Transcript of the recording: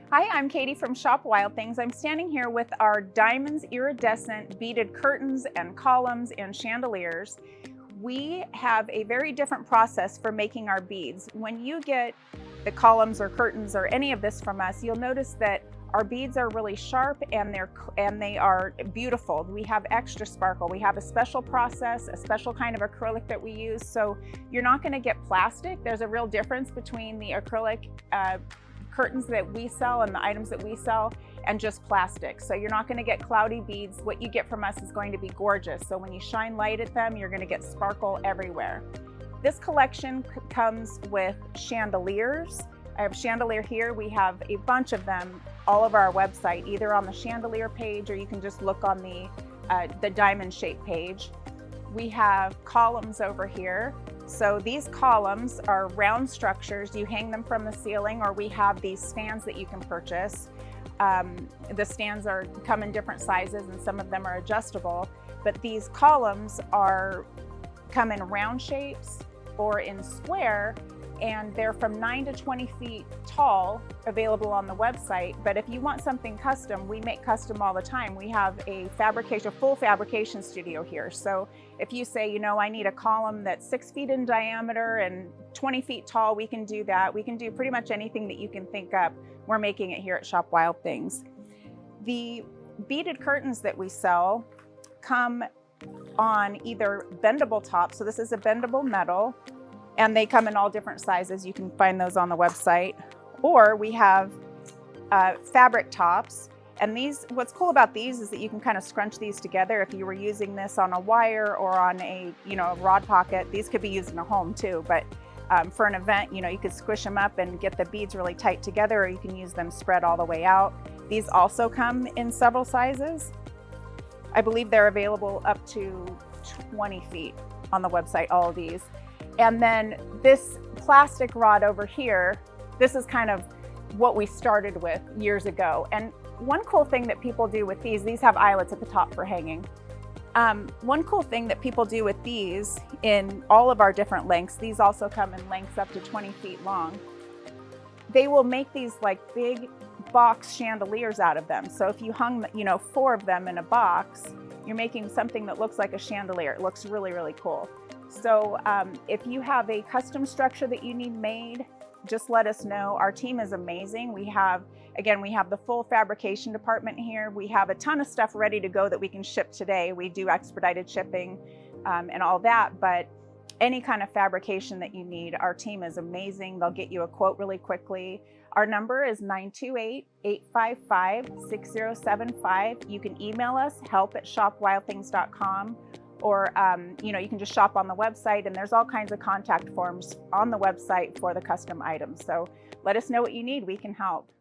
Hi, I'm Katie from ShopWildThings. I'm standing here with our diamonds iridescent beaded curtains and columns and chandeliers. We have a very different process for making our beads. When you get the columns or curtains or any of this from us, you'll notice that our beads are really sharp and they are beautiful. We have extra sparkle. We have a special process, a special kind of acrylic that we use. So you're not going to get plastic. There's a real difference between the acrylic curtains that we sell and the items that we sell and just plastic. So you're not going to get cloudy beads. What you get from us is going to be gorgeous. So when you shine light at them, you're going to get sparkle everywhere. This collection comes with chandeliers. I have chandelier here. We have a bunch of them all over our website, either on the chandelier page or you can just look on the diamond shape page. We have columns over here. So these columns are round structures. You hang them from the ceiling, or we have these stands that you can purchase. The stands come in different sizes and some of them are adjustable, but these columns come in round shapes or in square, and they're from 9 to 20 feet tall, available on the website. But if you want something custom, we make custom all the time. We have a full fabrication studio here. So if you say, I need a column that's 6 feet in diameter and 20 feet tall, we can do that. We can do pretty much anything that you can think of. We're making it here at ShopWildThings. The beaded curtains that we sell come on either bendable tops. So this is a bendable metal, and they come in all different sizes. You can find those on the website. Or we have fabric tops. And what's cool about these is that you can kind of scrunch these together. If you were using this on a wire or on a rod pocket, these could be used in a home too. But for an event, you could squish them up and get the beads really tight together, or you can use them spread all the way out. These also come in several sizes. I believe they're available up to 20 feet on the website, all of these. And then this plastic rod over here, this is kind of what we started with years ago. And one cool thing that people do with these have eyelets at the top for hanging. One cool thing that people do with these in all of our different lengths, these also come in lengths up to 20 feet long. They will make these like big box chandeliers out of them. So if you hung, 4 of them in a box, you're making something that looks like a chandelier. It looks really, really cool. So if you have a custom structure that you need made, just let us know. Our team is amazing. We have the full fabrication department here. We have a ton of stuff ready to go that we can ship today. We do expedited shipping and all that, but any kind of fabrication that you need, our team is amazing. They'll get you a quote really quickly. Our number is 928-855-6075. You can email us, help@shopwildthings.com. Or you can just shop on the website, and there's all kinds of contact forms on the website for the custom items. So let us know what you need. We can help.